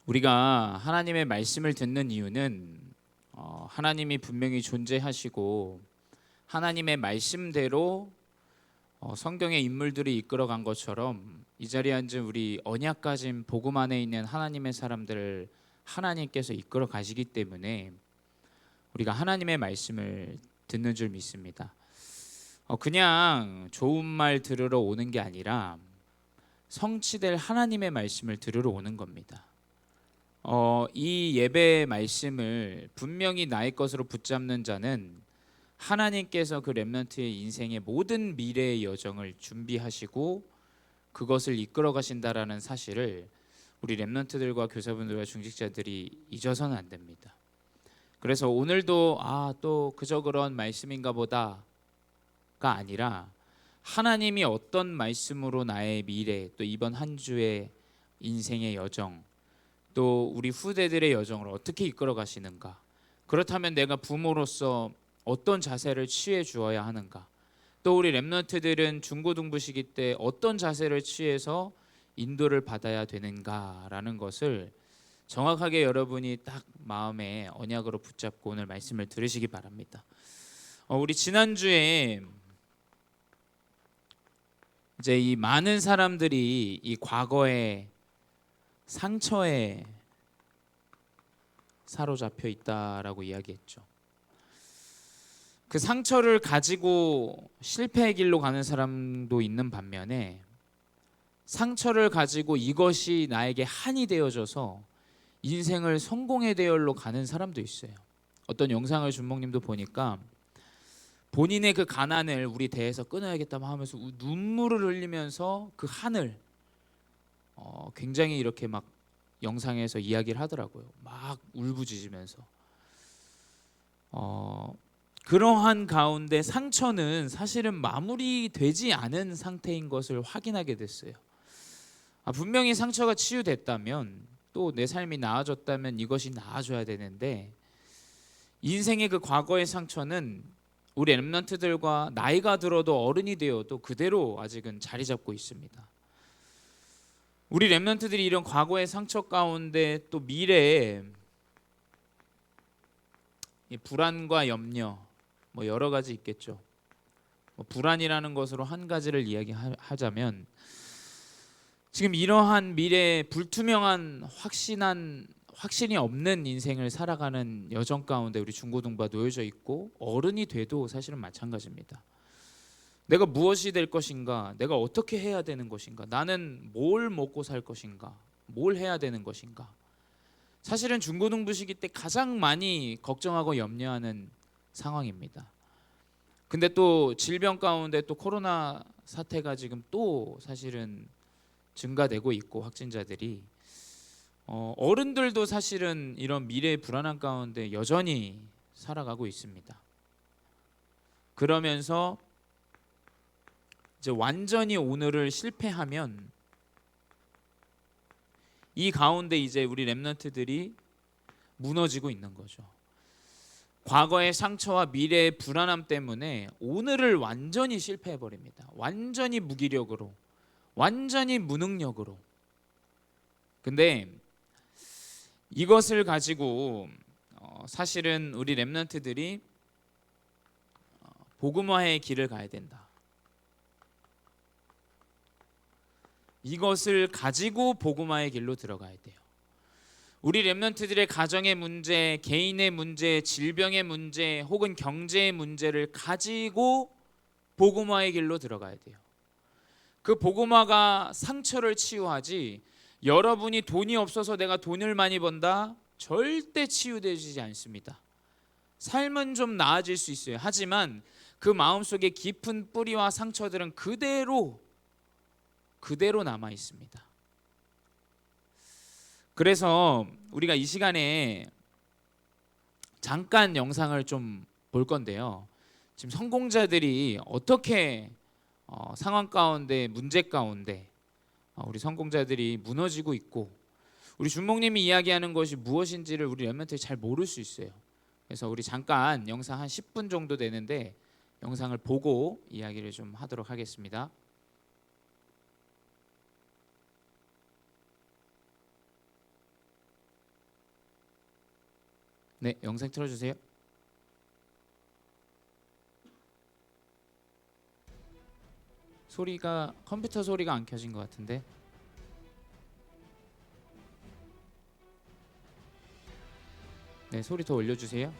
우리가 하나님의 말씀을 듣는 이유는 하나님이 분명히 존재하시고 하나님의 말씀대로 성경의 인물들이 이끌어간 것처럼 이 자리에 앉은 우리 언약 가진 복음 안에 있는 하나님의 사람들을 하나님께서 이끌어 가시기 때문에 우리가 하나님의 말씀을 듣는 줄 믿습니다. 그냥 좋은 말 들으러 오는 게 아니라 성취될 하나님의 말씀을 들으러 오는 겁니다. 이 예배의 말씀을 분명히 나의 것으로 붙잡는 자는 하나님께서 그 렘넌트의 인생의 모든 미래의 여정을 준비하시고 그것을 이끌어 가신다라는 사실을 우리 렘넌트들과 교사분들과 중직자들이 잊어서는 안 됩니다. 그래서 오늘도 또 그저 그런 말씀인가 보다가 아니라 하나님이 어떤 말씀으로 나의 미래, 또 이번 한 주의 인생의 여정, 또 우리 후대들의 여정을 어떻게 이끌어 가시는가, 그렇다면 내가 부모로서 어떤 자세를 취해 주어야 하는가, 또 우리 렘넌트들은 중고등부 시기 때 어떤 자세를 취해서 인도를 받아야 되는가라는 것을 정확하게 여러분이 딱 마음에 언약으로 붙잡고 오늘 말씀을 들으시기 바랍니다. 우리 지난주에 이제 이 많은 사람들이 이 과거의 상처에 사로잡혀 있다라고 이야기했죠. 그 상처를 가지고 실패의 길로 가는 사람도 있는 반면에 상처를 가지고 이것이 나에게 한이 되어져서 인생을 성공의 대열로 가는 사람도 있어요. 어떤 영상을 준목님도 보니까 본인의 그 가난을 우리 대에서 끊어야겠다 하면서 눈물을 흘리면서 그 한을 굉장히 이렇게 막 영상에서 이야기를 하더라고요. 막 울부짖으면서 그러한 가운데 상처는 사실은 마무리되지 않은 상태인 것을 확인하게 됐어요. 분명히 상처가 치유됐다면, 또 내 삶이 나아졌다면 이것이 나아져야 되는데, 인생의 그 과거의 상처는 우리 렘넌트들과 나이가 들어도 어른이 되어도 그대로 아직은 자리 잡고 있습니다. 우리 렘넌트들이 이런 과거의 상처 가운데 또 미래에 불안과 염려, 여러 가지 있겠죠. 불안이라는 것으로 한 가지를 이야기하자면, 지금 이러한 미래에 불투명한 확신이 없는 인생을 살아가는 여정 가운데 우리 중고등부가 놓여져 있고, 어른이 돼도 사실은 마찬가지입니다. 내가 무엇이 될 것인가, 내가 어떻게 해야 되는 것인가, 나는 뭘 먹고 살 것인가, 뭘 해야 되는 것인가, 사실은 중고등부 시기 때 가장 많이 걱정하고 염려하는 상황입니다. 근데 또 질병 가운데 또 코로나 사태가 지금 또 사실은 증가되고 있고, 확진자들이 어른들도 사실은 이런 미래의 불안한 가운데 여전히 살아가고 있습니다. 그러면서 이제 완전히 오늘을 실패하면 이 가운데 이제 우리 렘넌트들이 무너지고 있는 거죠. 과거의 상처와 미래의 불안함 때문에 오늘을 완전히 실패해 버립니다. 완전히 무기력으로, 완전히 무능력으로. 근데 이것을 가지고 사실은 우리 렘넌트들이 복음화의 길을 가야 된다. 이것을 가지고 복음화의 길로 들어가야 돼요. 우리 렘넌트들의 가정의 문제, 개인의 문제, 질병의 문제, 혹은 경제의 문제를 가지고 복음화의 길로 들어가야 돼요. 그 복음화가 상처를 치유하지, 여러분이 돈이 없어서 내가 돈을 많이 번다, 절대 치유되지 않습니다. 삶은 좀 나아질 수 있어요. 하지만 그 마음속에 깊은 뿌리와 상처들은 그대로 남아 있습니다. 그래서 우리가 이 시간에 잠깐 영상을 좀 볼 건데요. 지금 성공자들이 어떻게 상황 가운데, 문제 가운데 우리 성공자들이 무너지고 있고, 우리 준목님이 이야기하는 것이 무엇인지를 우리 렘넌트들이 잘 모를 수 있어요. 그래서 우리 잠깐 영상 한 10분 정도 되는데 영상을 보고 이야기를 좀 하도록 하겠습니다. 네, 영상 틀어주세요. 소리가 컴퓨터 소리가 안 켜진 것 같은데. 네, 소리 더 올려주세요.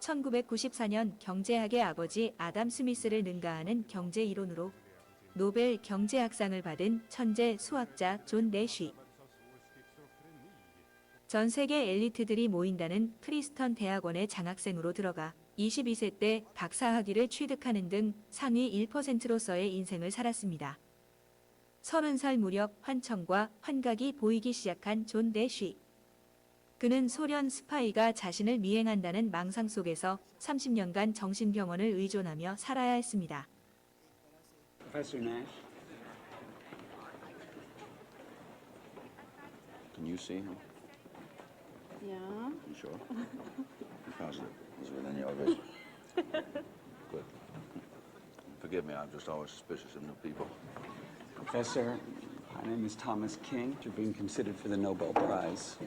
(1994년) 경제학의 아버지 아담 스미스를 능가하는 경제 이론으로 노벨 경제학상을 받은 천재 수학자 존 내쉬. 전 세계 엘리트들이 모인다는 프리스턴 대학원의 장학생으로 들어가 22세 때 박사학위를 취득하는 등 상위 1%로서의 인생을 살았습니다. 30살 무렵 환청과 환각이 보이기 시작한 존 내쉬. 그는 소련 스파이가 자신을 미행한다는 망상 속에서 30년간 정신병원을 의존하며 살아야 했습니다. Professor Nash. Can you see him? Yeah. You sure? You positive? He's within your vision. Good. Forgive me, I'm just always suspicious of new people. Professor, my name is Thomas King. You're being considered for the Nobel Prize.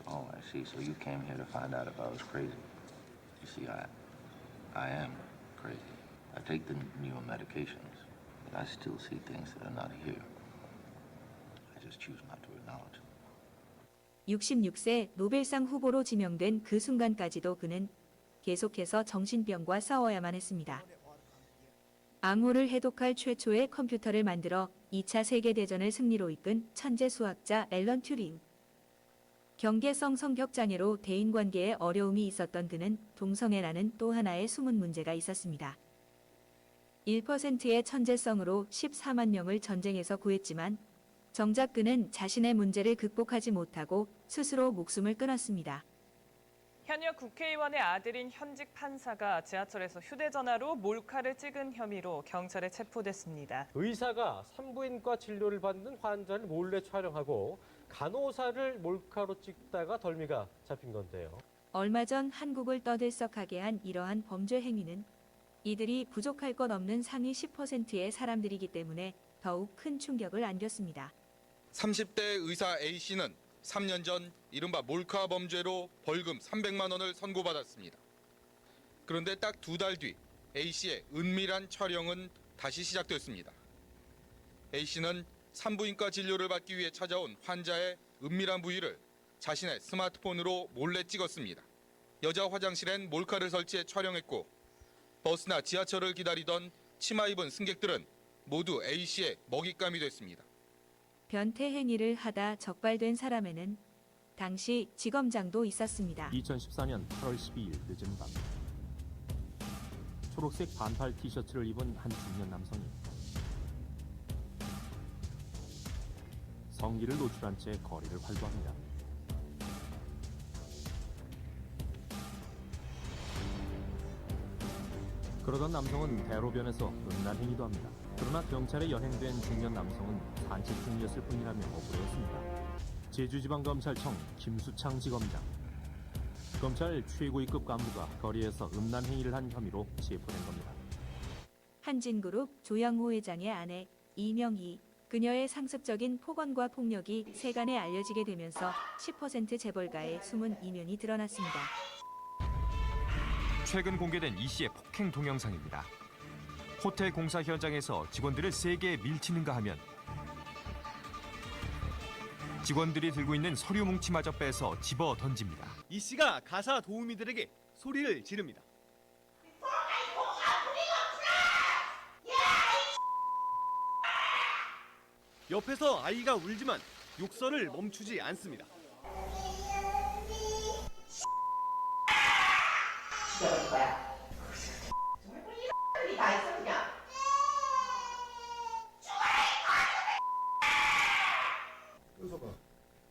Oh, I see. So you came here to find out if I was crazy. You see, I am crazy. I take the newer medications, but I still see things that are not here. I just choose not to acknowledge them. 66세 노벨상 후보로 지명된 그 순간까지도 그는 계속해서 정신병과 싸워야만 했습니다. 암호를 해독할 최초의 컴퓨터를 만들어 2차 세계대전을 승리로 이끈 천재 수학자 앨런 튜링. 경계성 성격장애로 대인관계에 어려움이 있었던 그는 동성애라는 또 하나의 숨은 문제가 있었습니다. 1%의 천재성으로 14만 명을 전쟁에서 구했지만 정작 그는 자신의 문제를 극복하지 못하고 스스로 목숨을 끊었습니다. 현역 국회의원의 아들인 현직 판사가 지하철에서 휴대전화로 몰카를 찍은 혐의로 경찰에 체포됐습니다. 의사가 산부인과 진료를 받는 환자를 몰래 촬영하고 간호사를 몰카로 찍다가 덜미가 잡힌 건데요. 얼마 전 한국을 떠들썩하게 한 이러한 범죄 행위는 이들이 부족할 것 없는 상위 10%의 사람들이기 때문에 더욱 큰 충격을 안겼습니다. 30대 의사 A씨는 3년 전 이른바 몰카 범죄로 벌금 300만 원을 선고받았습니다. 그런데 딱 2달 뒤 A씨의 은밀한 촬영은 다시 시작됐습니다. A씨는 산부인과 진료를 받기 위해 찾아온 환자의 은밀한 부위를 자신의 스마트폰으로 몰래 찍었습니다. 여자 화장실엔 몰카를 설치해 촬영했고 버스나 지하철을 기다리던 치마 입은 승객들은 모두 A씨의 먹잇감이 됐습니다. 변태 행위를 하다 적발된 사람에는 당시 지검장도 있었습니다. 2014년 8월 12일 늦은 밤 초록색 반팔 티셔츠를 입은 한 중년 남성이 성기를 노출한 채 거리를 활보합니다. 그러던 남성은 대로변에서 음란 행위도 합니다. 그러나 경찰에 연행된 중년 남성은 산책 중이었을 뿐이라며 억울했습니다. 제주지방검찰청 김수창 지검장. 검찰 최고위급 간부가 거리에서 음란 행위를 한 혐의로 체포된 겁니다. 한진그룹 조양호 회장의 아내 이명희. 그녀의 상습적인 폭언과 폭력이 세간에 알려지게 되면서 10% 재벌가의 숨은 이면이 드러났습니다. 최근 공개된 이 씨의 폭행 동영상입니다. 호텔 공사 현장에서 직원들을 세게 밀치는가 하면 직원들이 들고 있는 서류 뭉치마저 빼서 집어 던집니다. 이 씨가 가사 도우미들에게 소리를 지릅니다. 옆에서 아이가 울지만 욕설을 멈추지 않습니다.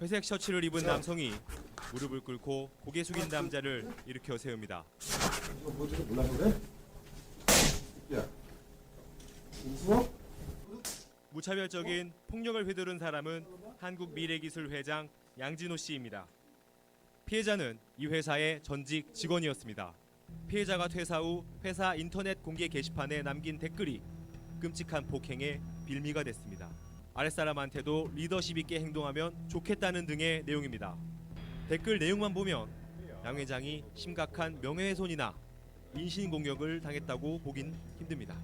회색 셔츠를 입은 남성이 무릎을 꿇고 고개 숙인 남자를 일으켜 세웁니다. 이거 뭔지도 몰라서 그래? 야, 무서워? 무차별적인 폭력을 휘두른 사람은 한국미래기술회장 양진호 씨입니다. 피해자는 이 회사의 전직 직원이었습니다. 피해자가 퇴사 후 회사 인터넷 공개 게시판에 남긴 댓글이 끔찍한 폭행의 빌미가 됐습니다. 아랫사람한테도 리더십 있게 행동하면 좋겠다는 등의 내용입니다. 댓글 내용만 보면 양 회장이 심각한 명예훼손이나 인신공격을 당했다고 보긴 힘듭니다.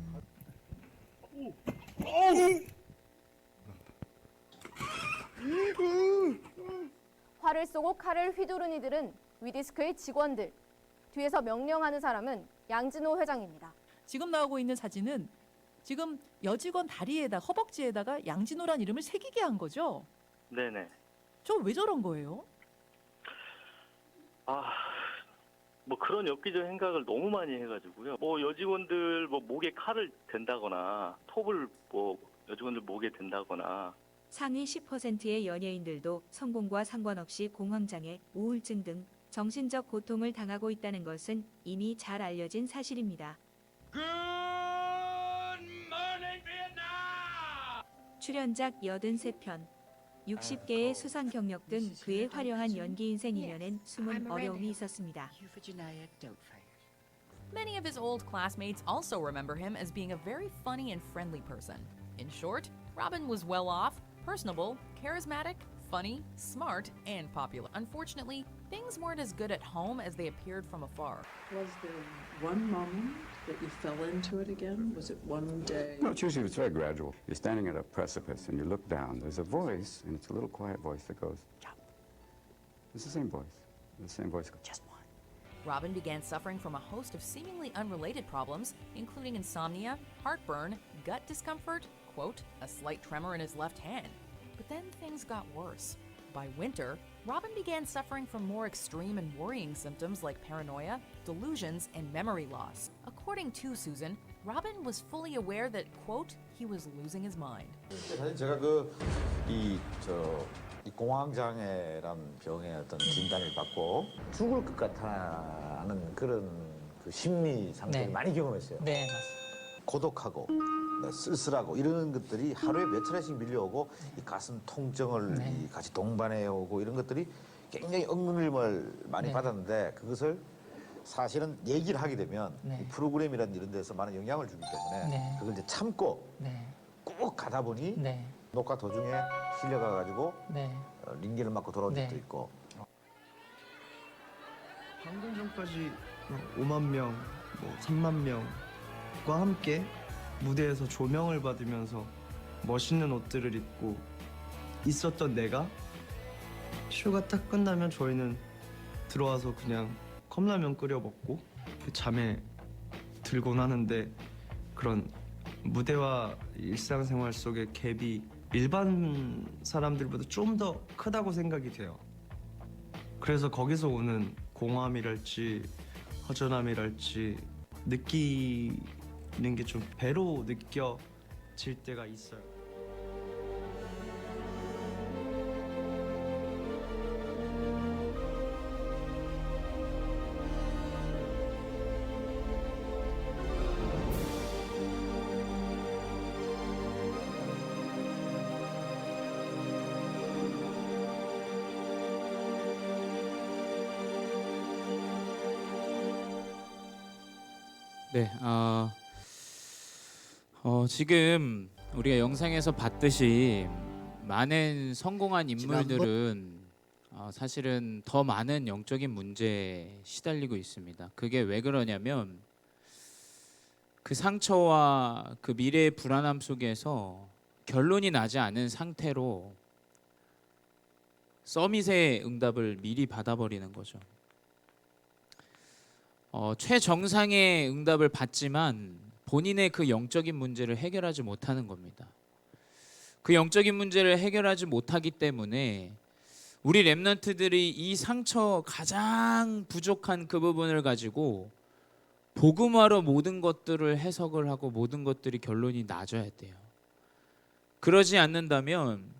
화를 쏘고 칼을 휘두른 이들은 위디스크의 직원들. 뒤에서 명령하는 사람은 양진호 회장입니다. 지금 나오고 있는 사진은 지금 여직원 다리에다 허벅지에다가 양진호란 이름을 새기게 한 거죠? 네네. 저 왜 저런 거예요? 뭐 그런 엽기적 생각을 너무 많이 해가지고요. 뭐 여직원들 뭐 목에 칼을 댄다거나 톱을 뭐 여직원들 목에 댄다거나. 상위 10%의 연예인들도 성공과 상관없이 공황장애, 우울증 등 정신적 고통을 당하고 있다는 것은 이미 잘 알려진 사실입니다. 출연작 83편, 60개의 수상 경력 등 그의 화려한 연기 인생 이면엔 숨은 어려움이 있었습니다. Many of his old classmates also remember him as being a very funny and friendly person. In short, Robin was well off, personable, charismatic, funny, smart, and popular. Unfortunately, things weren't as good at home as they appeared from afar. Was there one moment that you fell into it again? Was it one day? No, it's usually very gradual. You're standing at a precipice and you look down. There's a voice, and it's a little quiet voice that goes, jump. It's the same voice. The same voice goes, just one. Robin began suffering from a host of seemingly unrelated problems, including insomnia, heartburn, gut discomfort, quote, a slight tremor in his left hand. But then things got worse. By winter, Robin began suffering from more extreme and worrying symptoms like paranoia, delusions, and memory loss. According to Susan, Robin was fully aware that, quote, he was losing his mind. 사실 제가 이 공황장애란 병의 어떤 진단을 받고 죽을 것 같다는 그런 그 심리 상태를 많이 경험했어요. 네, 맞습니다. 고독하고 쓸쓸하고 이런 것들이 하루에 몇 차례씩 밀려오고 이 가슴 통증을 이 같이 동반해 오고 이런 것들이 굉장히 억눌림을 많이 받았는데 그것을 사실은 얘기를 하게 되면 이 프로그램이라는 이런 데서 많은 영향을 주기 때문에 그걸 이제 참고 꼭 가다 보니 녹화 도중에 실려가가지고 링겔을 맞고 돌아온 적도 있고. 방금 전까지 5만 명, 뭐 3만 명과 함께 무대에서 조명을 받으면서 멋있는 옷들을 입고 있었던 내가 쇼가 딱 끝나면 저희는 들어와서 그냥 컵라면 끓여 먹고 그 잠에 들곤 하는데 그런 무대와 일상생활 속의 갭이 일반 사람들보다 좀 더 크다고 생각이 돼요. 그래서 거기서 오는 공허함이랄지 허전함이랄지 느끼는 게 좀 배로 느껴질 때가 있어요. 네, 지금 우리가 영상에서 봤듯이 많은 성공한 인물들은 사실은 더 많은 영적인 문제에 시달리고 있습니다. 그게 왜 그러냐면 그 상처와 그 미래의 불안함 속에서 결론이 나지 않은 상태로 서밋의 응답을 미리 받아버리는 거죠. 최정상의 응답을 받지만 본인의 그 영적인 문제를 해결하지 못하는 겁니다. 그 영적인 문제를 해결하지 못하기 때문에 우리 렘넌트들이 이 상처 가장 부족한 그 부분을 가지고 복음화로 모든 것들을 해석을 하고 모든 것들이 결론이 나져야 돼요. 그러지 않는다면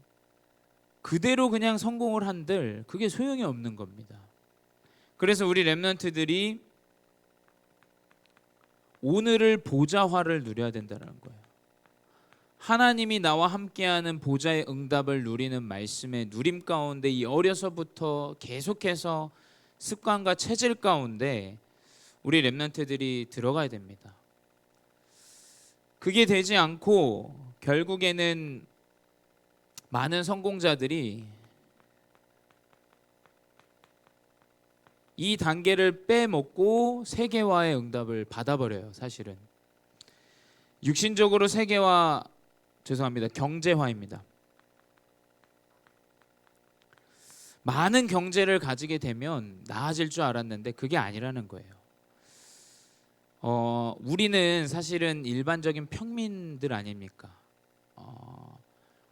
그대로 그냥 성공을 한들 그게 소용이 없는 겁니다. 그래서 우리 렘넌트들이 오늘을 보자화를 누려야 된다는 거예요. 하나님이 나와 함께하는 보좌의 응답을 누리는 말씀의 누림 가운데 이 어려서부터 계속해서 습관과 체질 가운데 우리 렘넌트들이 들어가야 됩니다. 그게 되지 않고 결국에는 많은 성공자들이 이 단계를 빼먹고 세계화의 응답을 받아버려요. 사실은 육신적으로 세계화, 경제화입니다. 많은 경제를 가지게 되면 나아질 줄 알았는데 그게 아니라는 거예요. 우리는 사실은 일반적인 평민들 아닙니까?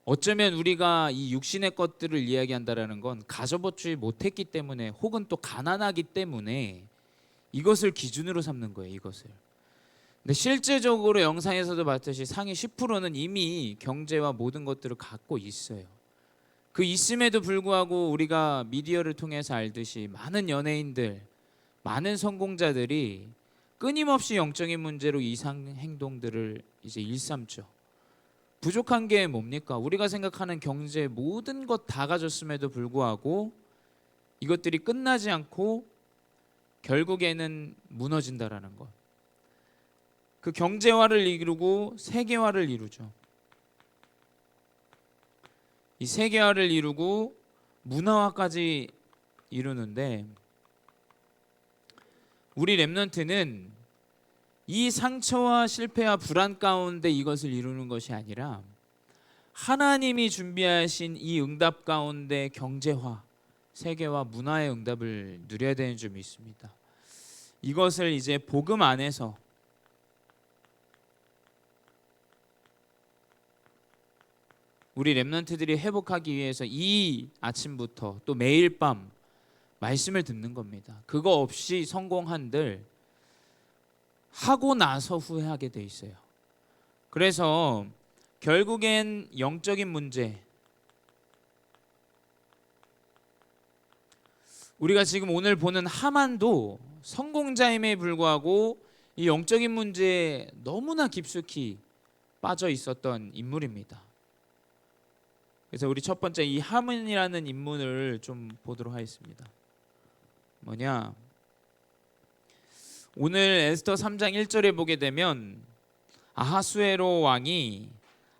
어쩌면 우리가 이 육신의 것들을 이야기한다라는 건 가져보지 못했기 때문에 혹은 또 가난하기 때문에 이것을 기준으로 삼는 거예요. 이것을. 근데 실제적으로 영상에서도 봤듯이 상위 10%는 이미 경제와 모든 것들을 갖고 있어요. 그 있음에도 불구하고 우리가 미디어를 통해서 알듯이 많은 연예인들, 많은 성공자들이 끊임없이 영적인 문제로 이상 행동들을 이제 일삼죠. 부족한 게 뭡니까? 우리가 생각하는 경제 모든 것 다 가졌음에도 불구하고 이것들이 끝나지 않고 결국에는 무너진다라는 것. 그 경제화를 이루고 세계화를 이루죠. 이 세계화를 이루고 문화화까지 이루는데 우리 렘넌트는 이 상처와 실패와 불안 가운데 이것을 이루는 것이 아니라 하나님이 준비하신 이 응답 가운데 경제화, 세계화, 문화의 응답을 누려야 되는 점이 있습니다. 이것을 이제 복음 안에서 우리 렘넌트들이 회복하기 위해서 이 아침부터 또 매일 밤 말씀을 듣는 겁니다. 그거 없이 성공한들 하고 나서 후회하게 돼 있어요. 그래서 결국엔 영적인 문제, 우리가 지금 오늘 보는 하만도 성공자임에 불구하고 이 영적인 문제에 너무나 깊숙이 빠져 있었던 인물입니다. 그래서 우리 첫 번째 이 하만이라는 인물을 좀 보도록 하겠습니다. 뭐냐? 오늘 에스더 3장 1절에 보게 되면 아하수에로 왕이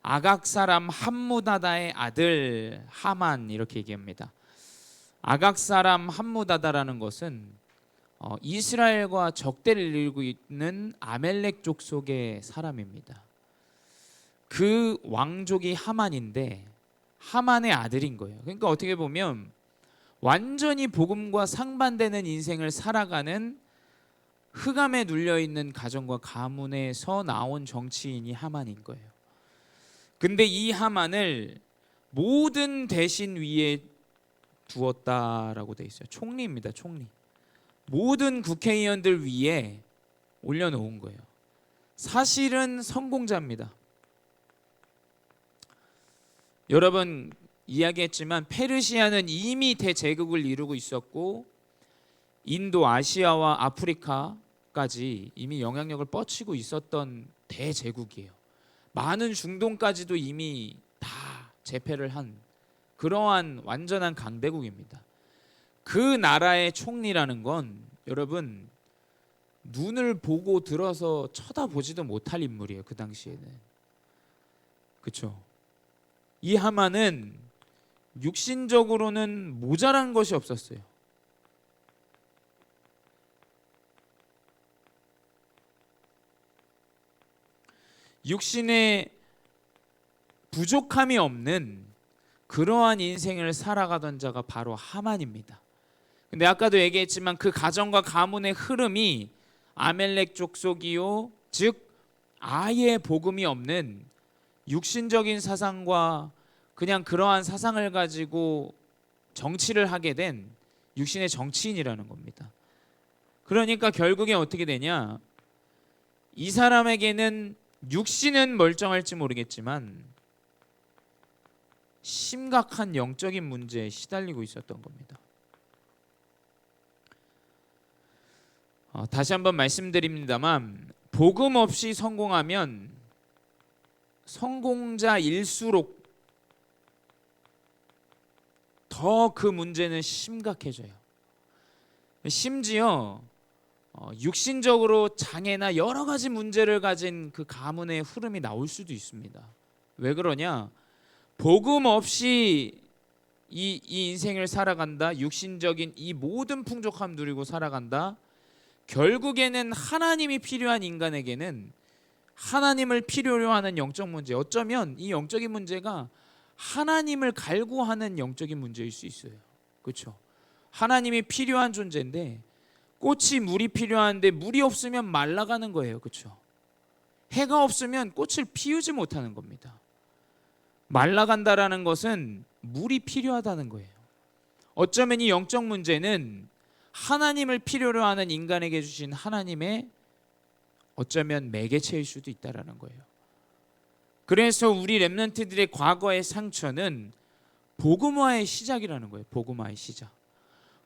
아각 사람 함무다다의 아들 하만 이렇게 얘기합니다. 아각 사람 함무다다라는 것은 이스라엘과 적대를 이루고 있는 아멜렉 족속의 사람입니다. 그 왕족이 하만인데 하만의 아들인 거예요. 그러니까 어떻게 보면 완전히 복음과 상반되는 인생을 살아가는 흑암에 눌려있는 가정과 가문에서 나온 정치인이 하만인 거예요. 근데 이 하만을 모든 대신 위에 두었다라고 돼 있어요. 총리입니다. 총리. 모든 국회의원들 위에 올려놓은 거예요. 사실은 성공자입니다. 여러분 이야기했지만 페르시아는 이미 대제국을 이루고 있었고 인도, 아시아와 아프리카까지 이미 영향력을 뻗치고 있었던 대제국이에요. 많은 중동까지도 이미 다 제패를 한 그러한 완전한 강대국입니다. 그 나라의 총리라는 건 여러분 눈을 보고 들어서 쳐다보지도 못할 인물이에요. 그 당시에는. 그렇죠? 이 하만은 육신적으로는 모자란 것이 없었어요. 육신에 부족함이 없는 그러한 인생을 살아가던 자가 바로 하만입니다. 근데 아까도 얘기했지만 그 가정과 가문의 흐름이 아멜렉 족속이요, 즉 아예 복음이 없는 육신적인 사상과 그냥 그러한 사상을 가지고 정치를 하게 된 육신의 정치인이라는 겁니다. 그러니까 결국에 어떻게 되냐? 이 사람에게는 육신은 멀쩡할지 모르겠지만 심각한 영적인 문제에 시달리고 있었던 겁니다. 다시 한번 말씀드립니다만 복음 없이 성공하면 성공자일수록 더 그 문제는 심각해져요. 심지어 육신적으로 장애나 여러 가지 문제를 가진 그 가문의 흐름이 나올 수도 있습니다. 왜 그러냐? 복음 없이 이 인생을 살아간다. 육신적인 이 모든 풍족함 누리고 살아간다. 결국에는 하나님이 필요한 인간에게는 하나님을 필요로 하는 영적 문제, 어쩌면 이 영적인 문제가 하나님을 갈구하는 영적인 문제일 수 있어요. 그렇죠? 하나님이 필요한 존재인데 꽃이 물이 필요한데 물이 없으면 말라가는 거예요. 그렇죠? 해가 없으면 꽃을 피우지 못하는 겁니다. 말라간다라는 것은 물이 필요하다는 거예요. 어쩌면 이 영적 문제는 하나님을 필요로 하는 인간에게 주신 하나님의 어쩌면 매개체일 수도 있다라는 거예요. 그래서 우리 렘넌트들의 과거의 상처는 복음화의 시작이라는 거예요. 복음화의 시작.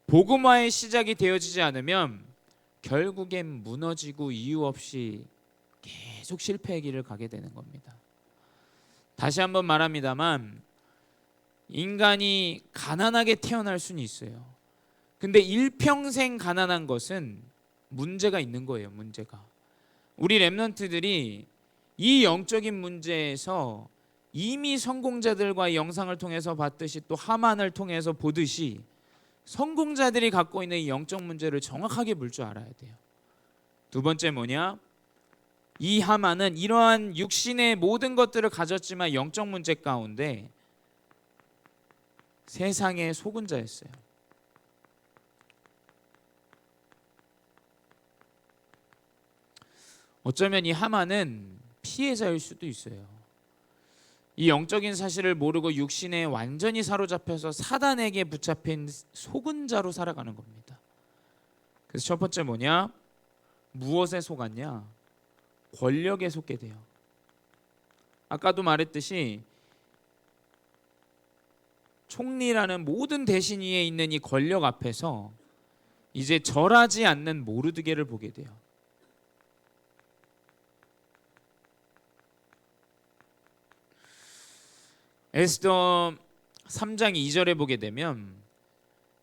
복음화의 시작이 되어지지 않으면 결국엔 무너지고 이유 없이 계속 실패의 길을 가게 되는 겁니다. 다시 한번 말합니다만 인간이 가난하게 태어날 수는 있어요. 근데 일평생 가난한 것은 문제가 있는 거예요. 문제가. 우리 렘넌트들이 이 영적인 문제에서 이미 성공자들과 영상을 통해서 봤듯이 또 하만을 통해서 보듯이 성공자들이 갖고 있는 이 영적 문제를 정확하게 볼 줄 알아야 돼요. 두 번째 뭐냐? 이 하만은 이러한 육신의 모든 것들을 가졌지만 영적 문제 가운데 세상에 속은 자였어요. 어쩌면 이 하만은 피해자일 수도 있어요. 이 영적인 사실을 모르고 육신에 완전히 사로잡혀서 사단에게 붙잡힌 속은 자로 살아가는 겁니다. 그래서 첫 번째 뭐냐? 무엇에 속았냐? 권력에 속게 돼요. 아까도 말했듯이 총리라는 모든 대신 위에 있는 이 권력 앞에서 이제 절하지 않는 모르드게를 보게 돼요. 에스더 3장 2절에 보게 되면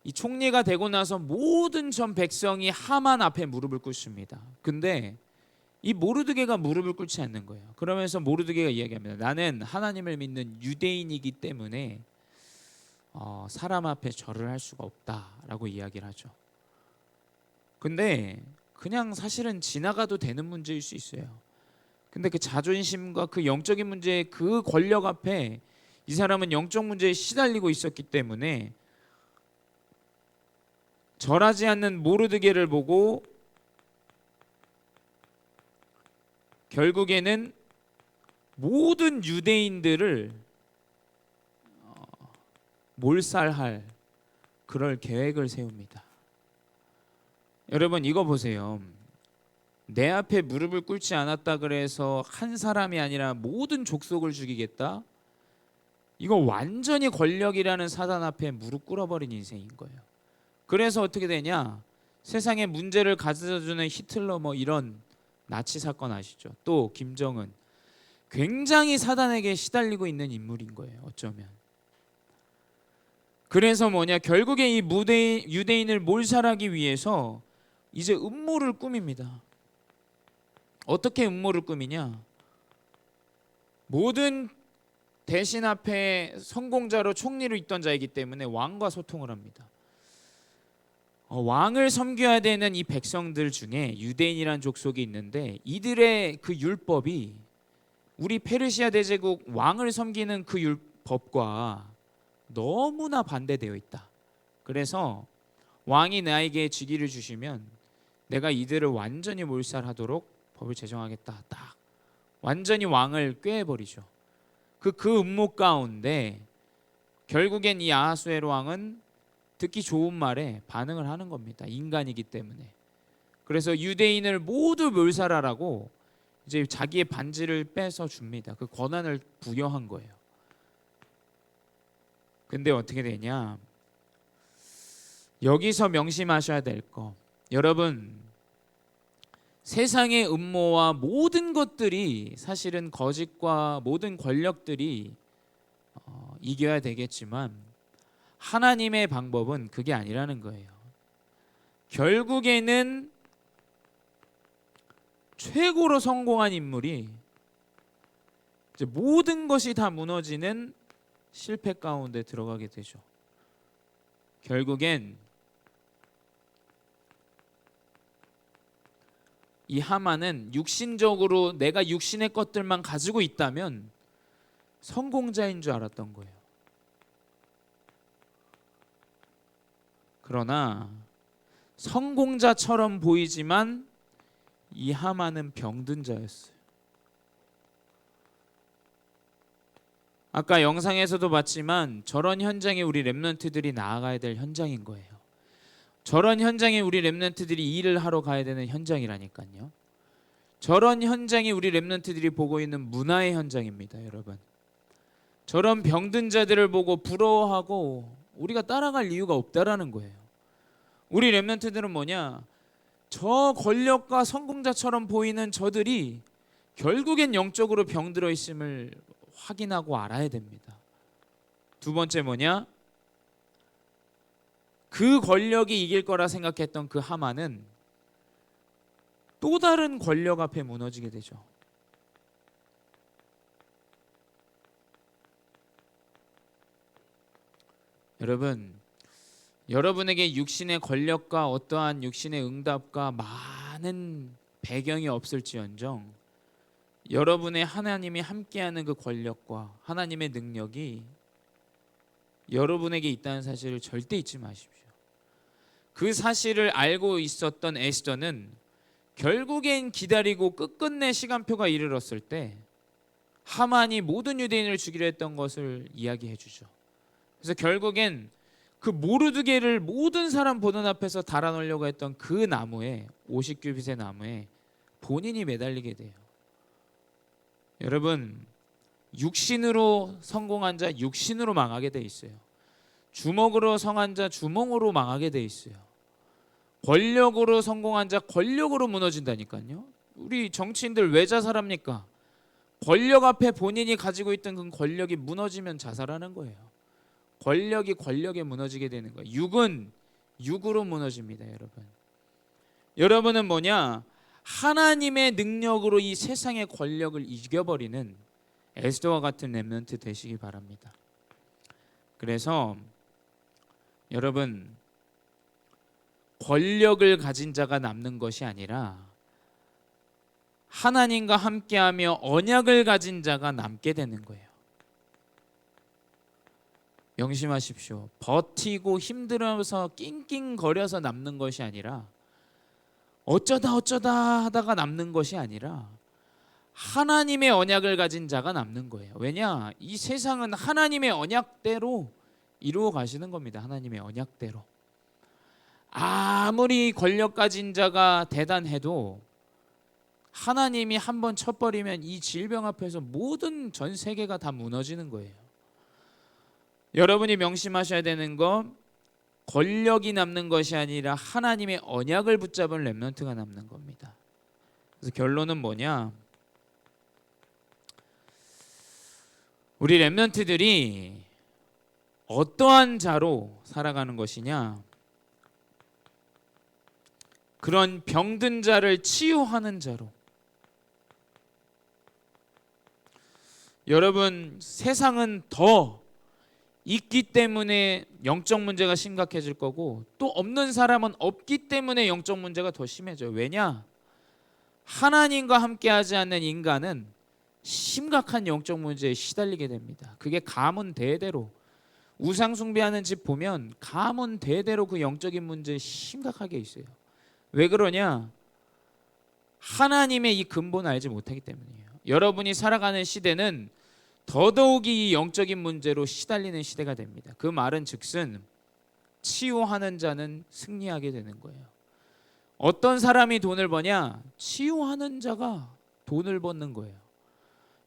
이 총리가 되고 나서 모든 전 백성이 하만 앞에 무릎을 꿇습니다. 근데 이 모르드게가 무릎을 꿇지 않는 거예요. 그러면서 모르드게가 이야기합니다. 나는 하나님을 믿는 유대인이기 때문에 사람 앞에 절을 할 수가 없다라고 이야기를 하죠. 근데 그냥 사실은 지나가도 되는 문제일 수 있어요. 근데 그 자존심과 그 영적인 문제, 그 권력 앞에 이 사람은 영적 문제에 시달리고 있었기 때문에 절하지 않는 모르드게를 보고 결국에는 모든 유대인들을 몰살할 그럴 계획을 세웁니다. 여러분 이거 보세요. 내 앞에 무릎을 꿇지 않았다 그래서 한 사람이 아니라 모든 족속을 죽이겠다? 이거 완전히 권력이라는 사단 앞에 무릎 꿇어버린 인생인 거예요. 그래서 어떻게 되냐? 세상에 문제를 가져다주는 히틀러 뭐 이런 나치 사건 아시죠? 또 김정은 굉장히 사단에게 시달리고 있는 인물인 거예요. 어쩌면. 그래서 뭐냐? 결국에 이 유대인을 몰살하기 위해서 이제 음모를 꾸밉니다. 어떻게 음모를 꾸미냐? 모든 대신 앞에 성공자로 총리로 있던 자이기 때문에 왕과 소통을 합니다. 왕을 섬겨야 되는 이 백성들 중에 유대인이란 족속이 있는데 이들의 그 율법이 우리 페르시아 대제국 왕을 섬기는 그 율법과 너무나 반대되어 있다. 그래서 왕이 나에게 직위를 주시면 내가 이들을 완전히 몰살하도록 법을 제정하겠다. 딱 완전히 왕을 꾀해버리죠. 그 음모 가운데 결국엔 이 아하수에로 왕은 듣기 좋은 말에 반응을 하는 겁니다. 인간이기 때문에. 그래서 유대인을 모두 몰살하라고 이제 자기의 반지를 빼서 줍니다. 그 권한을 부여한 거예요. 근데 어떻게 되냐? 여기서 명심하셔야 될 거. 여러분, 세상의 음모와 모든 것들이 사실은 거짓과 모든 권력들이 이겨야 되겠지만 하나님의 방법은 그게 아니라는 거예요. 결국에는 최고로 성공한 인물이 이제 모든 것이 다 무너지는 실패 가운데 들어가게 되죠. 결국엔 이 하만은 육신적으로 내가 육신의 것들만 가지고 있다면 성공자인 줄 알았던 거예요. 그러나 성공자처럼 보이지만 이 하만은 병든 자였어요. 아까 영상에서도 봤지만 저런 현장에 우리 렘넌트들이 나아가야 될 현장인 거예요. 저런 현장에 우리 렘넌트들이 일을 하러 가야 되는 현장이라니까요. 저런 현장이 우리 렘넌트들이 보고 있는 문화의 현장입니다, 여러분. 저런 병든 자들을 보고 부러워하고 우리가 따라갈 이유가 없다라는 거예요. 우리 렘넌트들은 뭐냐? 저 권력과 성공자처럼 보이는 저들이 결국엔 영적으로 병들어 있음을 확인하고 알아야 됩니다. 두 번째 뭐냐? 그 권력이 이길 거라 생각했던 그 하만은 또 다른 권력 앞에 무너지게 되죠. 여러분, 여러분에게 육신의 권력과 어떠한 육신의 응답과 많은 배경이 없을지언정 여러분의 하나님이 함께하는 그 권력과 하나님의 능력이 여러분에게 있다는 사실을 절대 잊지 마십시오. 그 사실을 알고 있었던 에스더는 결국엔 기다리고 끝끝내 시간표가 이르렀을 때 하만이 모든 유대인을 죽이려 했던 것을 이야기해 주죠. 그래서 결국엔 그 모르드게를 모든 사람 보는 앞에서 달아놓으려고 했던 그 나무에 50규빗의 나무에 본인이 매달리게 돼요. 여러분, 육신으로 성공한 자 육신으로 망하게 돼 있어요. 주먹으로 성한 자 주먹으로 망하게 돼 있어요. 권력으로 성공한 자 권력으로 무너진다니까요. 우리 정치인들 왜 자살합니까? 권력 앞에 본인이 가지고 있던 그 권력이 무너지면 자살하는 거예요. 권력이 권력에 무너지게 되는 거예요. 육은 육으로 무너집니다, 여러분. 여러분은 뭐냐? 하나님의 능력으로 이 세상의 권력을 이겨버리는 에스더와 같은 렘넌트 되시기 바랍니다. 그래서 여러분, 권력을 가진 자가 남는 것이 아니라 하나님과 함께하며 언약을 가진 자가 남게 되는 거예요. 명심하십시오. 버티고 힘들어서 낑낑거려서 남는 것이 아니라 어쩌다 하다가 남는 것이 아니라 하나님의 언약을 가진 자가 남는 거예요. 왜냐? 이 세상은 하나님의 언약대로 이루어 가시는 겁니다. 하나님의 언약대로. 아무리 권력 가진 자가 대단해도 하나님이 한번 쳐버리면 이 질병 앞에서 모든 전 세계가 다 무너지는 거예요. 여러분이 명심하셔야 되는 건 권력이 남는 것이 아니라 하나님의 언약을 붙잡은 렘넌트가 남는 겁니다. 그래서 결론은 뭐냐? 우리 렘넌트들이 어떠한 자로 살아가는 것이냐? 그런 병든 자를 치유하는 자로. 여러분, 세상은 더 있기 때문에 영적 문제가 심각해질 거고 또 없는 사람은 없기 때문에 영적 문제가 더 심해져요. 왜냐? 하나님과 함께하지 않는 인간은 심각한 영적 문제에 시달리게 됩니다. 그게 가문 대대로 우상 숭배하는 집 보면 가문 대대로 그 영적인 문제에 심각하게 있어요. 왜 그러냐? 하나님의 이 근본을 알지 못하기 때문이에요. 여러분이 살아가는 시대는 더더욱이 이 영적인 문제로 시달리는 시대가 됩니다. 그 말은 즉슨 치유하는 자는 승리하게 되는 거예요. 어떤 사람이 돈을 버냐? 치유하는 자가 돈을 버는 거예요.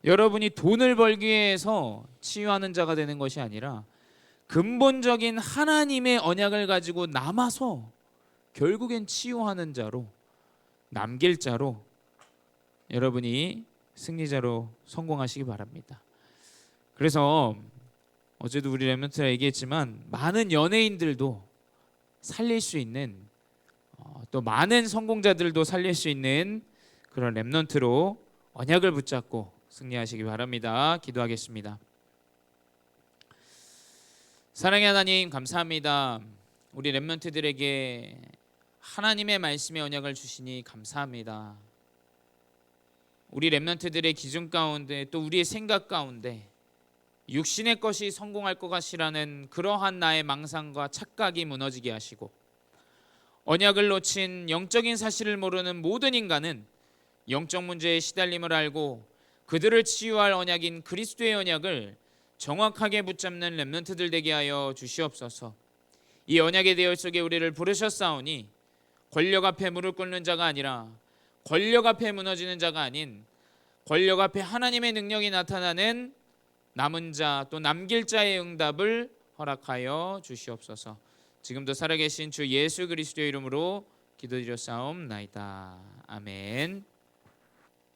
여러분이 돈을 벌기 위해서 치유하는 자가 되는 것이 아니라 근본적인 하나님의 언약을 가지고 남아서 결국엔 치유하는 자로 남길 자로 여러분이 승리자로 성공하시기 바랍니다. 그래서 어제도 우리 렘넌트가 얘기했지만 많은 연예인들도 살릴 수 있는 또 많은 성공자들도 살릴 수 있는 그런 렘넌트로 언약을 붙잡고 승리하시기 바랍니다. 기도하겠습니다. 사랑의 하나님 감사합니다. 우리 렘넌트들에게 하나님의 말씀의 언약을 주시니 감사합니다. 우리 렘넌트들의 기준 가운데 또 우리의 생각 가운데 육신의 것이 성공할 것 같이라는 그러한 나의 망상과 착각이 무너지게 하시고 언약을 놓친 영적인 사실을 모르는 모든 인간은 영적 문제에 시달림을 알고 그들을 치유할 언약인 그리스도의 언약을 정확하게 붙잡는 렘넌트들 되게 하여 주시옵소서. 이 언약의 대열 속에 우리를 부르셨사오니 권력 앞에 무릎 꿇는 자가 아니라 권력 앞에 무너지는 자가 아닌 권력 앞에 하나님의 능력이 나타나는 남은 자 또 남길 자의 응답을 허락하여 주시옵소서. 지금도 살아계신 주 예수 그리스도의 이름으로 기도드렸사옵나이다. 아멘.